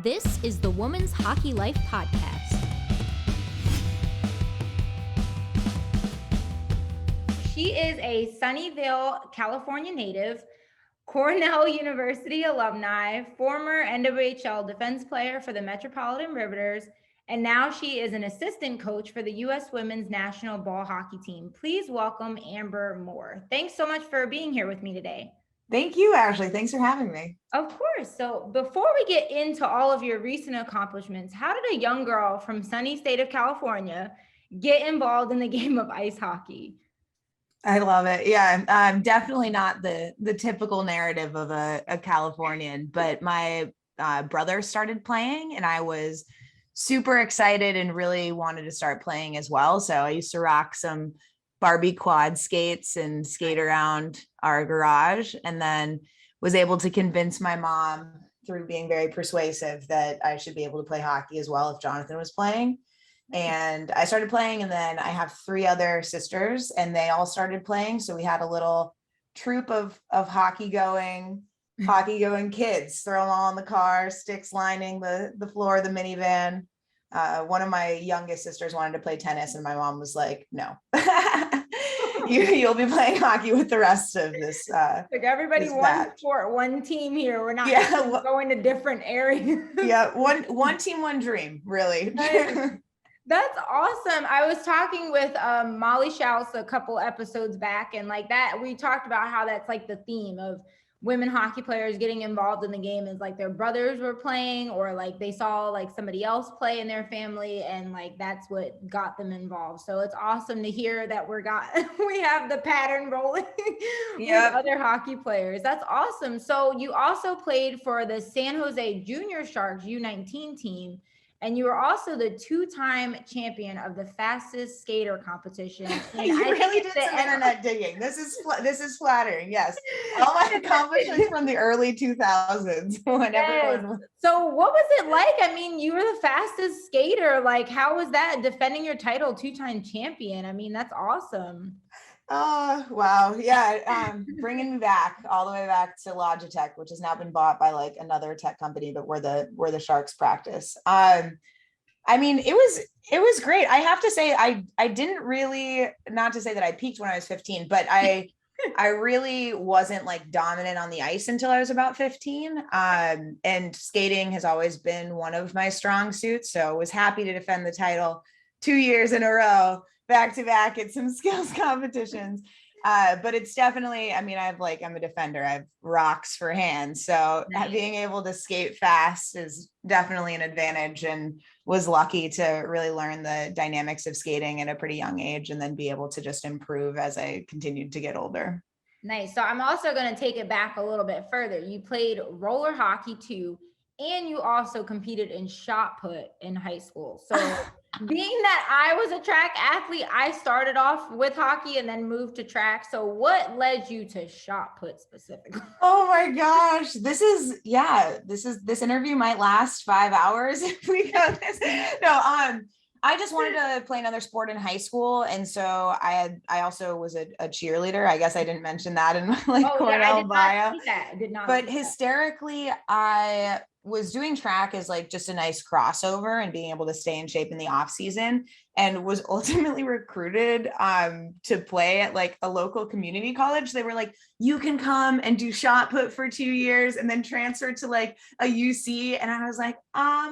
This is the Women's Hockey Life Podcast. She is a Sunnyvale, California native, Cornell University alumni, former NWHL defense player for the Metropolitan Riveters, and now she is an assistant coach for the U.S. Women's National Ball Hockey Team. Please welcome Amber Moore. Thanks so much for being here with me today. Thank you, Ashley. Thanks for having me. Of course. So before we get into all of your recent accomplishments, how did a young girl from sunny state of California get involved in the game of ice hockey? I love it. Yeah, I'm definitely not the typical narrative of a Californian, but my brother started playing and I was super excited and really wanted to start playing as well. So I used to rock some Barbie quad skates and skate around our garage, and then was able to convince my mom through being very persuasive that I should be able to play hockey as well if Jonathan was playing. And I started playing, and then I have 3 other sisters and they all started playing. So we had a little troop of hockey going kids, throw them all in the car, sticks lining the floor of the minivan. One of my youngest sisters wanted to play tennis and my mom was like, no, you'll be playing hockey with the rest of this. Like everybody one sport, one team here. We're not going to different areas. Yeah. One team, one dream, really. That's awesome. I was talking with Molly Schaus a couple episodes back, and like that, we talked about how that's like the theme of women hockey players getting involved in the game is like their brothers were playing, or like they saw like somebody else play in their family, and like that's what got them involved. So it's awesome to hear that we have the pattern rolling with other hockey players. That's awesome. So you also played for the San Jose Junior Sharks U19 team. And you were also the 2-time champion of the fastest skater competition. You really did some internet digging. This is flattering. Yes, all my accomplishments from the early 2000s. So what was it like? I mean, you were the fastest skater. Like, how was that defending your title, 2-time champion? I mean, that's awesome. Oh, wow. Yeah. Bringing me back all the way back to Logitech, which has now been bought by like another tech company, but where the Sharks practice. I mean, it was great. I have to say, I didn't really, not to say that I peaked when I was 15, but I really wasn't like dominant on the ice until I was about 15. And skating has always been one of my strong suits. So I was happy to defend the title 2 years in a row, back to back at some skills competitions. But it's definitely, I mean, I'm a defender. I have rocks for hands. So being able to skate fast is definitely an advantage, and was lucky to really learn the dynamics of skating at a pretty young age and then be able to just improve as I continued to get older. Nice. So I'm also going to take it back a little bit further. You played roller hockey too, and you also competed in shot put in high school. So being that I was a track athlete, I started off with hockey and then moved to track. So what led you to shot put specifically? Oh my gosh. This interview might last 5 hours if we go this. No, I just wanted to play another sport in high school. And so I also was a cheerleader. I guess I didn't mention that in my Cornell bio. I did not. But hysterically, I was doing track as like just a nice crossover and being able to stay in shape in the off season, and was ultimately recruited to play at like a local community college. They were like, you can come and do shot put for 2 years and then transfer to like a UC. And I was like,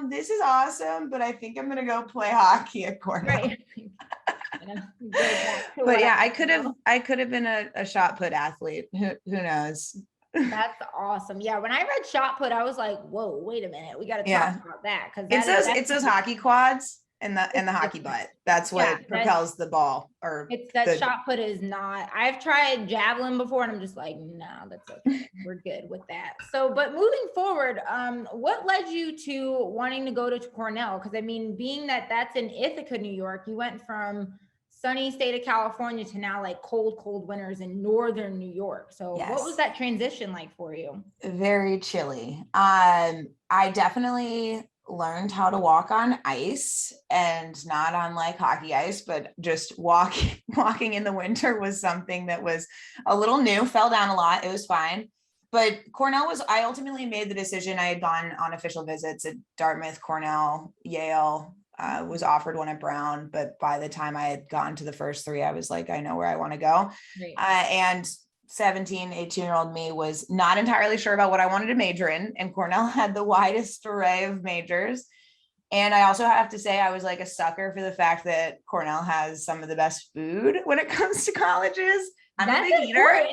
this is awesome, but I think I'm gonna go play hockey at Cornell. Right. But yeah, I could have been a shot put athlete. Who knows? That's awesome. Yeah, when I read shot put, I was like, whoa, wait a minute, we got to talk about that, because it's those hockey quads and the hockey butt. That's what propels the ball. Or it's that shot put is not. I've tried javelin before and I'm just like, no, that's okay. We're good with that. So, but moving forward, what led you to wanting to go to Cornell? Because I mean, being that that's in Ithaca, New York, you went from sunny state of California to now like cold winters in northern New York. So What was that transition like for you? Very chilly. I definitely learned how to walk on ice, and not on like hockey ice, but just walking in the winter was something that was a little new. Fell down a lot. It was fine. but Cornell I ultimately made the decision. I had gone on official visits at Dartmouth, Cornell, Yale, was offered one at Brown, but by the time I had gotten to the first three, I was like, I know where I want to go. Great. And 17, 18-year-old me was not entirely sure about what I wanted to major in, and Cornell had the widest array of majors. And I also have to say, I was like a sucker for the fact that Cornell has some of the best food when it comes to colleges. I'm a big eater.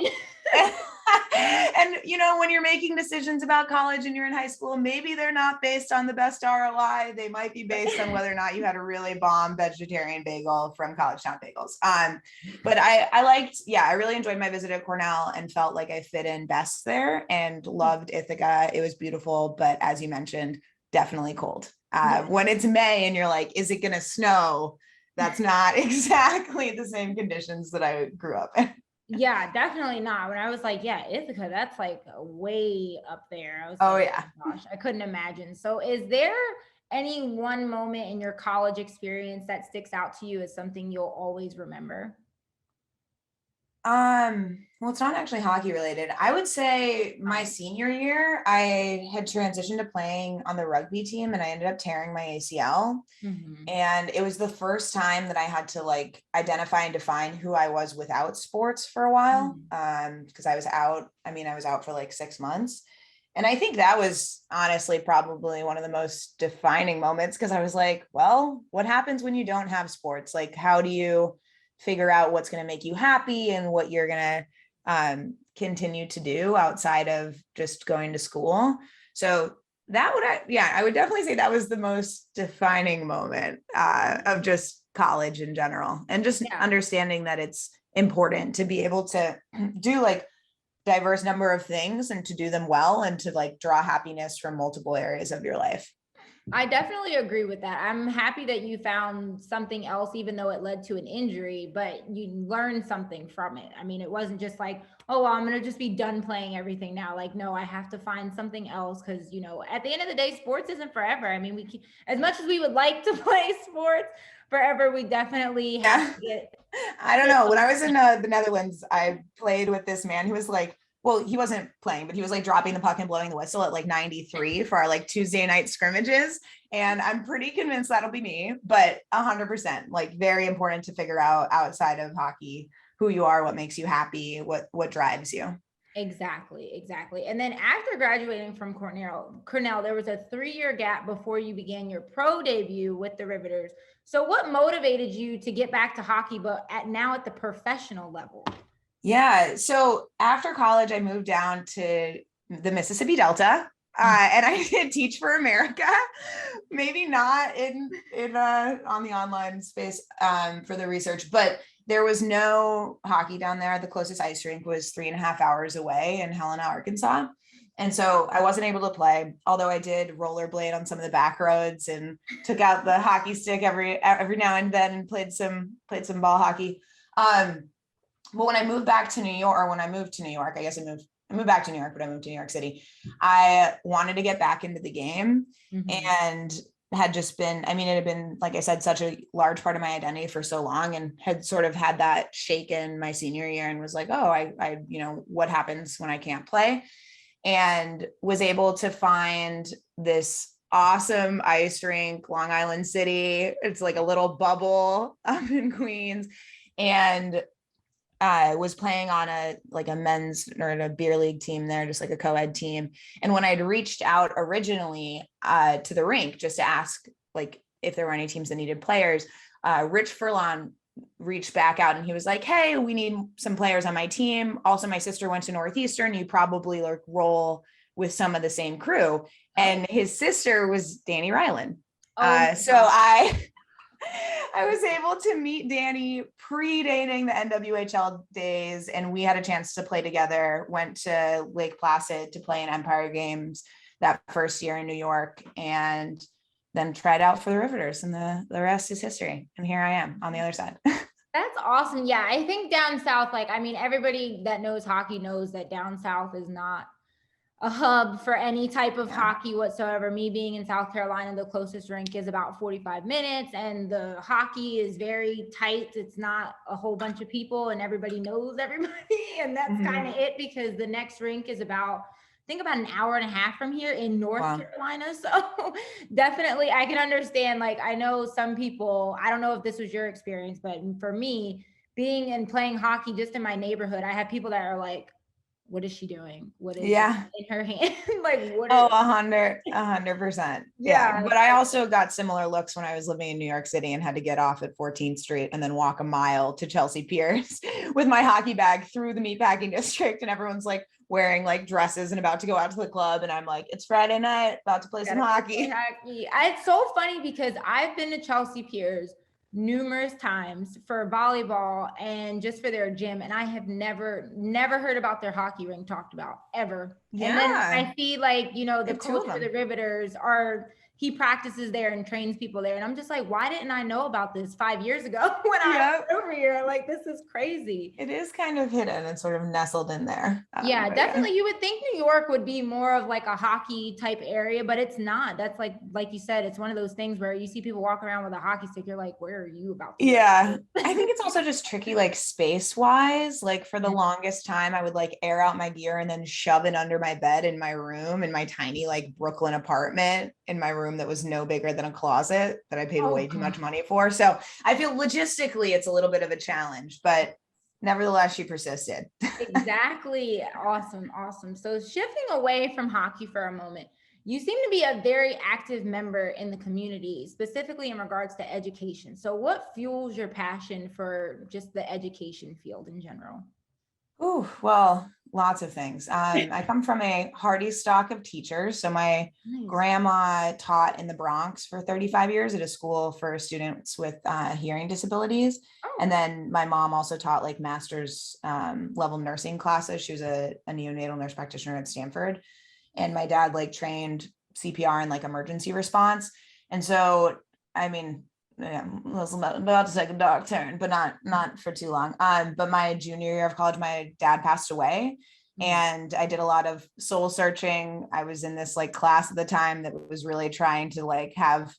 And, you know, when you're making decisions about college and you're in high school, maybe they're not based on the best ROI. They might be based on whether or not you had a really bomb vegetarian bagel from College Town Bagels. But I liked, I really enjoyed my visit at Cornell and felt like I fit in best there and loved Ithaca. It was beautiful, but as you mentioned, definitely cold. When it's May and you're like, is it going to snow? That's not exactly the same conditions that I grew up in. Yeah, definitely not. When I was like, Ithaca, that's like way up there. I was oh like, yeah, oh gosh, I couldn't imagine. So is there any one moment in your college experience that sticks out to you as something you'll always remember? Well, it's not actually hockey related. I would say my senior year, I had transitioned to playing on the rugby team and I ended up tearing my ACL. Mm-hmm. And it was the first time that I had to like identify and define who I was without sports for a while. Because I was out for like 6 months. And I think that was honestly probably one of the most defining moments because I was like, well, what happens when you don't have sports? Like, how do you figure out what's going to make you happy and what you're going to continue to do outside of just going to school? So that I would definitely say that was the most defining moment of just college in general, and just understanding that it's important to be able to do like diverse number of things and to do them well and to like draw happiness from multiple areas of your life. I definitely agree with that. I'm happy that you found something else, even though it led to an injury, but you learned something from it. I mean, it wasn't just like, oh, well, I'm going to just be done playing everything now. Like, no, I have to find something else. Cause you know, at the end of the day, sports isn't forever. I mean, as much as we would like to play sports forever, we definitely have to get. I don't know. When I was in the Netherlands, I played with this man who was like, well, he wasn't playing, but he was like dropping the puck and blowing the whistle at like 93 for our like Tuesday night scrimmages. And I'm pretty convinced that'll be me, but 100%, like very important to figure out outside of hockey, who you are, what makes you happy, what drives you. Exactly. And then after graduating from Cornell, there was a 3-year gap before you began your pro debut with the Riveters. So what motivated you to get back to hockey, but now at the professional level? Yeah. So after college, I moved down to the Mississippi Delta, and I did Teach for America, maybe not in on the online space for the research, but there was no hockey down there. The closest ice rink was 3.5 hours away in Helena, Arkansas. And so I wasn't able to play, although I did rollerblade on some of the back roads and took out the hockey stick every now and then and played some ball hockey. But when I moved back to New York, or when I moved to New York, I guess I moved back to New York, but I moved to New York City. I wanted to get back into the game and had just been, it had been, like I said, such a large part of my identity for so long, and had sort of had that shaken my senior year and was like, oh, I what happens when I can't play? And was able to find this awesome ice rink, Long Island City. It's like a little bubble up in Queens. And I was playing on a men's or a beer league team there, just like a co-ed team. And when I'd reached out originally to the rink just to ask like if there were any teams that needed players, Rich Furlon reached back out and he was like, hey, we need some players on my team. Also, my sister went to Northeastern. You probably like roll with some of the same crew. And his sister was Danny Ryland. So I was able to meet Danny predating the NWHL days, and we had a chance to play together, went to Lake Placid to play in Empire Games that first year in New York, and then tried out for the Riveters, and the rest is history. And here I am on the other side. That's awesome. Yeah, I think down south, everybody that knows hockey knows that down south is not a hub for any type of hockey whatsoever. Me being in South Carolina, the closest rink is about 45 minutes, and the hockey is very tight. It's not a whole bunch of people and everybody knows everybody. And that's kind of it, because the next rink is about an hour and a half from here in North Carolina. So definitely I can understand, like, I know some people, I don't know if this was your experience, but for me, being and playing hockey just in my neighborhood, I have people that are like, what is she doing? What is in her hand? Like, what? 100%. Yeah. But I also got similar looks when I was living in New York City and had to get off at 14th Street and then walk a mile to Chelsea Piers with my hockey bag through the meatpacking district. And everyone's like wearing like dresses and about to go out to the club. And I'm like, it's Friday night, about to play some hockey. It's so funny because I've been to Chelsea Piers numerous times for volleyball and just for their gym, and I have never heard about their hockey rink talked about ever. And then I see, like, you know, the coach for the Riveters he practices there and trains people there, and I'm just like, why didn't I know about this 5 years ago when I was over here? Like, this is crazy. It is kind of hidden and sort of nestled in there. Definitely. You would think New York would be more of like a hockey type area, but it's not. That's like you said, it's one of those things where you see people walk around with a hockey stick. You're like, where are you about to I think it's also just tricky, like space wise. Like for the longest time, I would like air out my gear and then shove it under my bed in my room, in my tiny like Brooklyn apartment in my room that was no bigger than a closet that I paid way too much money for. So I feel logistically it's a little bit of a challenge, but nevertheless, she persisted. Exactly. Awesome. So shifting away from hockey for a moment, you seem to be a very active member in the community, specifically in regards to education. So what fuels your passion for just the education field in general? Oh, well, lots of things. I come from a hearty stock of teachers. So my grandma taught in the Bronx for 35 years at a school for students with hearing disabilities. And then my mom also taught like master's level nursing classes. She was a neonatal nurse practitioner at Stanford. And my dad like trained CPR and like emergency response. And so, I mean, I was about to take a dark turn, but not for too long. But my junior year of college, my dad passed away, and I did a lot of soul searching. I was in this like class at the time that was really trying to like have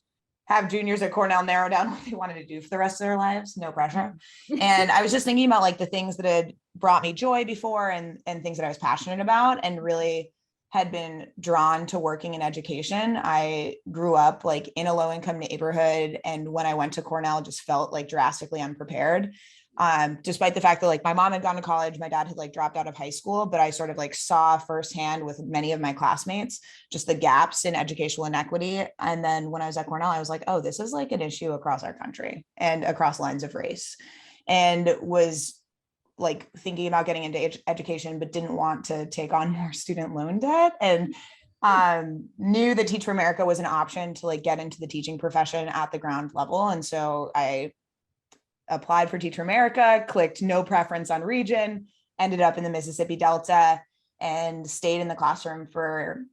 juniors at Cornell narrow down what they wanted to do for the rest of their lives. No pressure. And I was just thinking about like the things that had brought me joy before and things that I was passionate about, and really had been drawn to working in education. I grew up like in a low income neighborhood. And when I went to Cornell, just felt like drastically unprepared. Despite the fact that like my mom had gone to college, my dad had like dropped out of high school, but I sort of like saw firsthand with many of my classmates, just the gaps in educational inequity. And then when I was at Cornell, I was like, oh, this is like an issue across our country and across lines of race, and was like thinking about getting into education, but didn't want to take on more student loan debt, and knew that Teach for America was an option to like get into the teaching profession at the ground level. And so I applied for Teach for America, clicked no preference on region, ended up in the Mississippi Delta, and stayed in the classroom for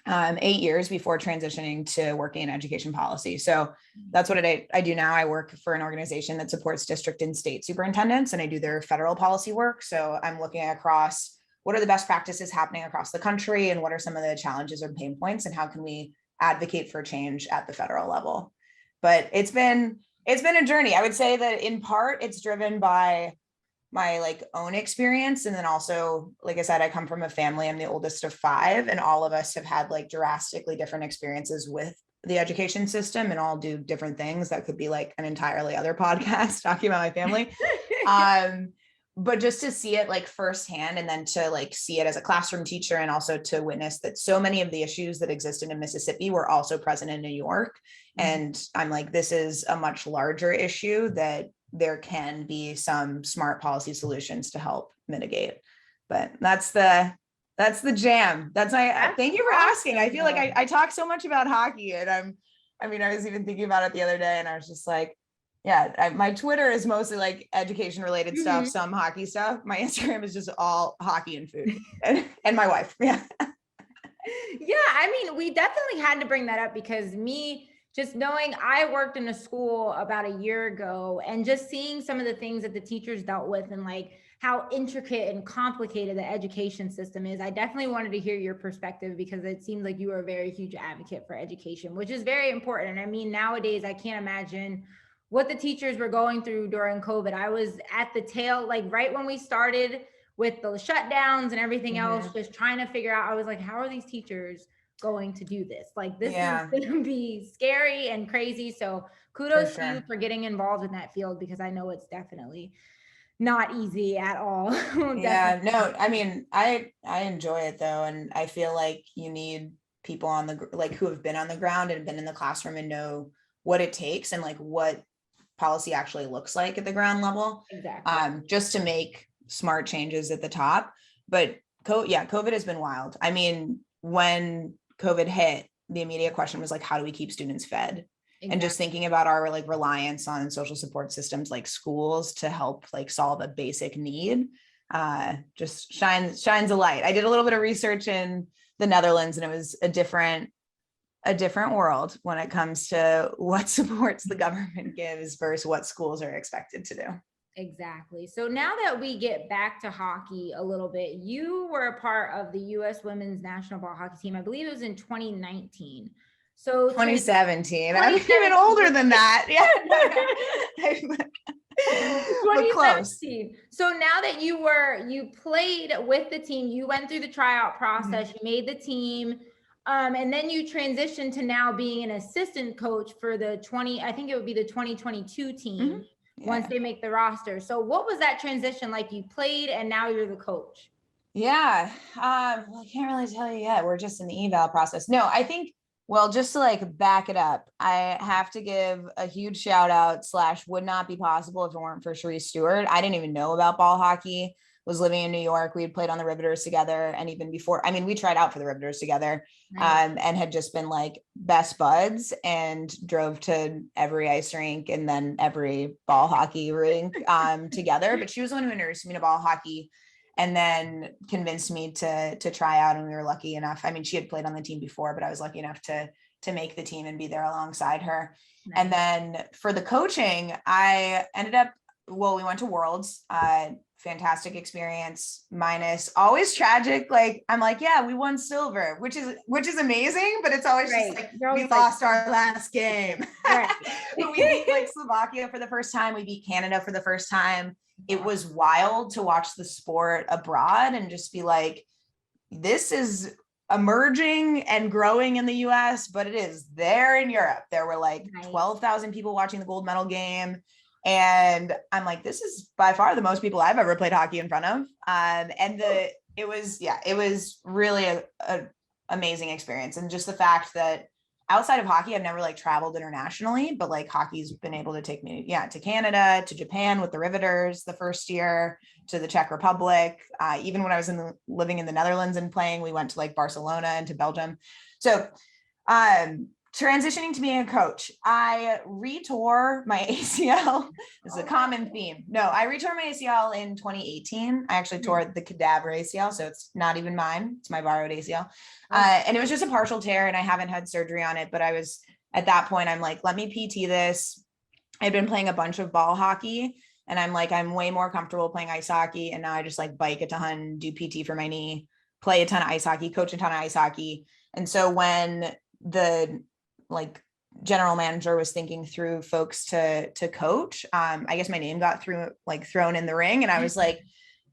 8 years before transitioning to working in education policy. So that's what I do now. I work for an organization that supports district and state superintendents, and I do their federal policy work. So I'm looking across what are the best practices happening across the country, and what are some of the challenges or pain points, and how can we advocate for change at the federal level. But it's been a journey. I would say that in part it's driven by my like own experience. And then also, like I said, I come from a family, I'm the oldest of 5, and all of us have had like drastically different experiences with the education system, and all do different things. That could be like an entirely other podcast talking about my family. But just to see it like firsthand, and then to like see it as a classroom teacher, and also to witness that so many of the issues that existed in Mississippi were also present in New York. And I'm like, this is a much larger issue that there can be some smart policy solutions to help mitigate. But that's the jam. Thank you for asking. I feel like I talk so much about hockey, and I was even thinking about it the other day, and I was just like, my Twitter is mostly like education related stuff, some hockey stuff. My Instagram is just all hockey and food and my wife. Yeah. We definitely had to bring that up, because me just knowing, I worked in a school about a year ago, and just seeing some of the things that the teachers dealt with, and like how intricate and complicated the education system is. I definitely wanted to hear your perspective because it seems like you are a very huge advocate for education, which is very important. I mean, nowadays, I can't imagine what the teachers were going through during COVID. I was at the tail, like right when we started with the shutdowns and everything else, just trying to figure out, I was like, how are these teachers going to do this? Like, this is going to be scary and crazy. So kudos to you for getting involved in that field, because I know it's definitely not easy at all. Yeah, no, I mean, I enjoy it though. And I feel like you need people on the, like, who have been on the ground and been in the classroom and know what it takes and like what policy actually looks like at the ground level. Exactly. Just to make smart changes at the top. But COVID has been wild. I mean, when COVID hit, the immediate question was like, how do we keep students fed? Exactly. And just thinking about our like reliance on social support systems like schools to help like solve a basic need, just shines a light. I did a little bit of research in the Netherlands, and it was a different world when it comes to what supports the government gives versus what schools are expected to do. Exactly. So now that we get back to hockey a little bit, you were a part of the U.S. women's national ball hockey team. I believe it was in 2019. So 2017. I'm even older than that. Yeah. But close. So now that you played with the team, you went through the tryout process, you made the team, and then you transitioned to now being an assistant coach for the 2022 team once they make the roster. So what was that transition like? You played and now you're the coach. Yeah. Well, I can't really tell you yet. We're just in the eval process. No, I think, well, just to like back it up, I have to give a huge shout out / would not be possible if it weren't for Sharice Stewart. I didn't even know about ball hockey, was living in New York. We had played on the Riveters together. And even before, I mean, we tried out for the Riveters together, and had just been like best buds and drove to every ice rink and then every ball hockey rink together. But she was the one who introduced me to ball hockey and then convinced me to try out. And we were lucky enough. I mean, she had played on the team before, but I was lucky enough to make the team and be there alongside her. Nice. And then for the coaching, I ended up, well, we went to Worlds, fantastic experience, minus always tragic. Like, I'm like, yeah, we won silver, which is amazing, but it's always just like, we lost our last game. Right. But we beat like Slovakia for the first time. We beat Canada for the first time. It was wild to watch the sport abroad and just be like, this is emerging and growing in the US, but it is there in Europe. There were like 12,000 people watching the gold medal game. And I'm like, this is by far the most people I've ever played hockey in front of. It was really a amazing experience. And just the fact that outside of hockey, I've never like traveled internationally, but like hockey's been able to take me, to Canada, to Japan with the Riveters the first year, to the Czech Republic. Even when I was living in the Netherlands and playing, we went to like Barcelona and to Belgium. So, transitioning to being a coach, I retore my ACL. This is a common theme. No, I retore my ACL in 2018. I actually tore the cadaver ACL, so it's not even mine. It's my borrowed ACL. And it was just a partial tear, and I haven't had surgery on it, but I was, at that point, I'm like, let me PT this. I've been playing a bunch of ball hockey, and I'm like, I'm way more comfortable playing ice hockey, and now I just like bike a ton, do PT for my knee, play a ton of ice hockey, coach a ton of ice hockey. And so when the like general manager was thinking through folks to coach, I guess my name got thrown in the ring, and I was like,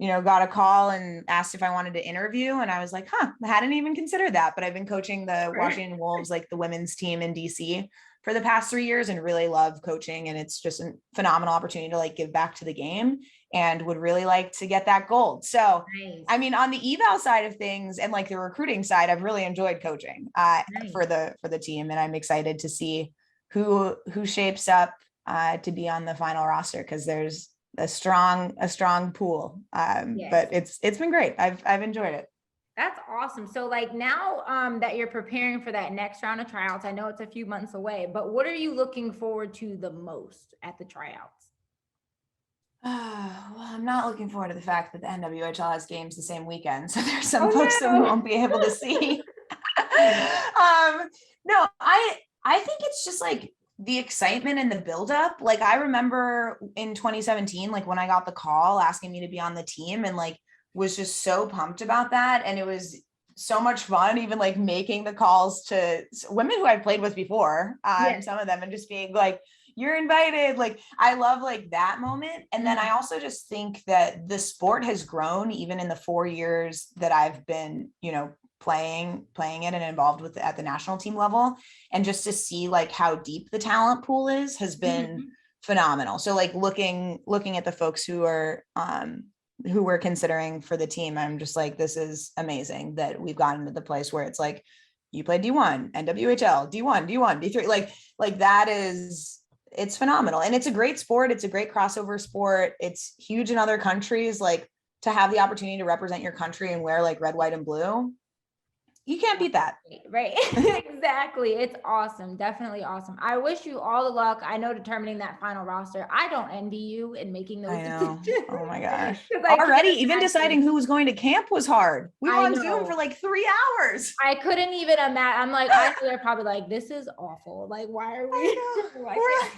got a call and asked if I wanted to interview. And I was like, I hadn't even considered that, but I've been coaching the Washington Wolves, like the women's team in DC for the past 3 years, and really love coaching. And it's just a phenomenal opportunity to like give back to the game, and would really like to get that gold. So, nice. I mean, on the eval side of things and like the recruiting side, I've really enjoyed coaching for the team. And I'm excited to see who shapes up to be on the final roster, because there's a strong pool. Yes. But it's been great. I've enjoyed it. That's awesome. So like now that you're preparing for that next round of tryouts, I know it's a few months away, but what are you looking forward to the most at the tryouts? Well, I'm not looking forward to the fact that the NWHL has games the same weekend. So there's some folks that we won't be able to see. No, I think it's just like, the excitement and the buildup. Like I remember in 2017, like when I got the call asking me to be on the team and like was just so pumped about that. And it was so much fun, even like making the calls to women who I played with before, some of them, and just being like, you're invited. Like, I love like that moment. And then I also just think that the sport has grown even in the 4 years that I've been, you know, playing it and involved with it at the national team level. And just to see like how deep the talent pool is has been phenomenal. So like looking at the folks who we're considering for the team, I'm just like, this is amazing that we've gotten to the place where it's like, you play D1, NWHL, D1, D3, like that is, it's phenomenal. And it's a great sport. It's a great crossover sport. It's huge in other countries. Like to have the opportunity to represent your country and wear like red, white, and blue, you can't beat that. Right. Exactly. It's awesome. Definitely awesome. I wish you all the luck. I know determining that final roster, I don't envy you in making those decisions. Oh my gosh. Already even deciding who was going to camp was hard. We were on Zoom for like 3 hours. I couldn't even imagine. I'm like, I know they're probably like, this is awful. Like, why are we,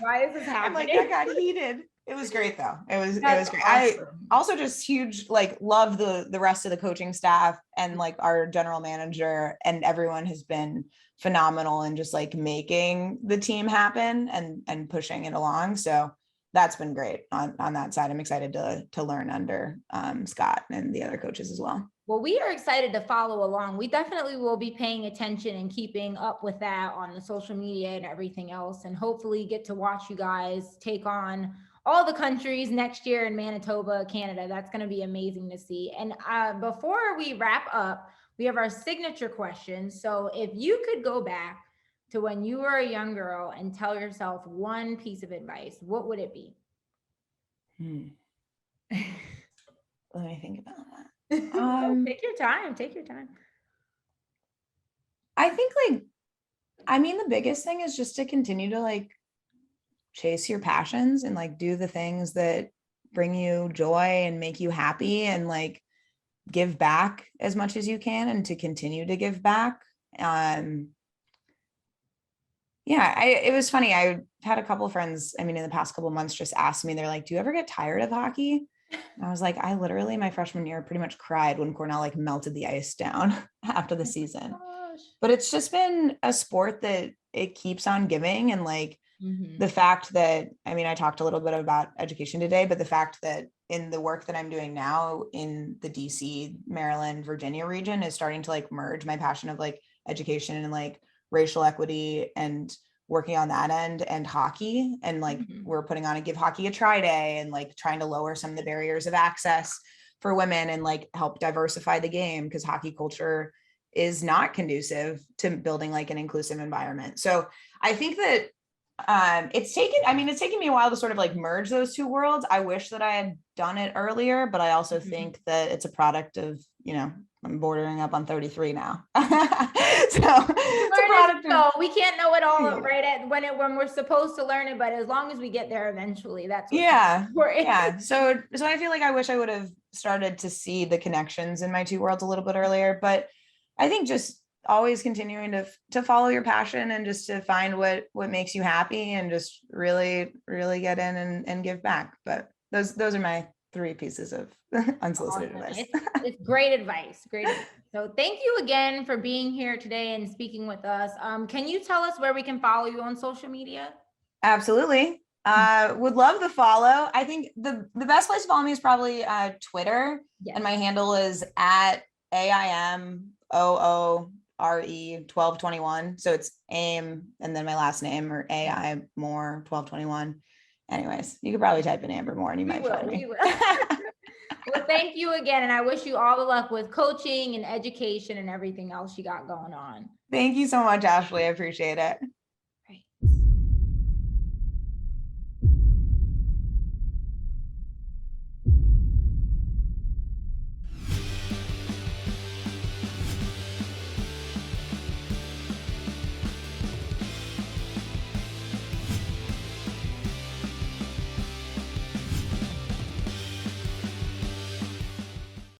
why is this happening? I'm like, I got heated. It was great though. It was great. Awesome. I also just huge, like love the rest of the coaching staff and like our general manager, and everyone has been phenomenal and just like making the team happen and pushing it along. So that's been great on that side. I'm excited to learn under Scott and the other coaches as well. Well, we are excited to follow along. We definitely will be paying attention and keeping up with that on the social media and everything else, and hopefully get to watch you guys take on all the countries next year in Manitoba, Canada. That's going to be amazing to see. And before we wrap up, we have our signature question. So if you could go back to when you were a young girl and tell yourself one piece of advice, what would it be? Let me think about that. Take your time. I think the biggest thing is just to continue to like chase your passions and like do the things that bring you joy and make you happy, and like give back as much as you can and to continue to give back. It was funny. I had a couple of friends, in the past couple of months just asked me, they're like, do you ever get tired of hockey? And I was like, I literally my freshman year pretty much cried when Cornell like melted the ice down after the season. But it's just been a sport that it keeps on giving. And like the fact that, I talked a little bit about education today, but the fact that in the work that I'm doing now in the DC, Maryland, Virginia region is starting to like merge my passion of like education and like racial equity and working on that end and hockey. And like we're putting on a Give Hockey a Try Day and like trying to lower some of the barriers of access for women and like help diversify the game, because hockey culture is not conducive to building like an inclusive environment. So I think that it's taken me a while to sort of like merge those two worlds. I wish that I had done it earlier, but I also think that it's a product of, I'm bordering up on 33 now. So we can't know it all right when we're supposed to learn it, but as long as we get there eventually, that's important. Yeah. So I feel like I wish I would have started to see the connections in my two worlds a little bit earlier, but I think just always continuing to follow your passion and just to find what makes you happy and just really, really get in and give back. But those are my 3 pieces of unsolicited advice. It's great advice. So thank you again for being here today and speaking with us. Can you tell us where we can follow you on social media? Absolutely. Would love the follow. I think the best place to follow me is probably Twitter. Yes. And my handle is at AIMOORE1221. So it's AIM and then my last name, or AI Moore 1221. Anyways, you could probably type in Amber Moore and you might find me. Well, thank you again. And I wish you all the luck with coaching and education and everything else you got going on. Thank you so much, Ashley. I appreciate it.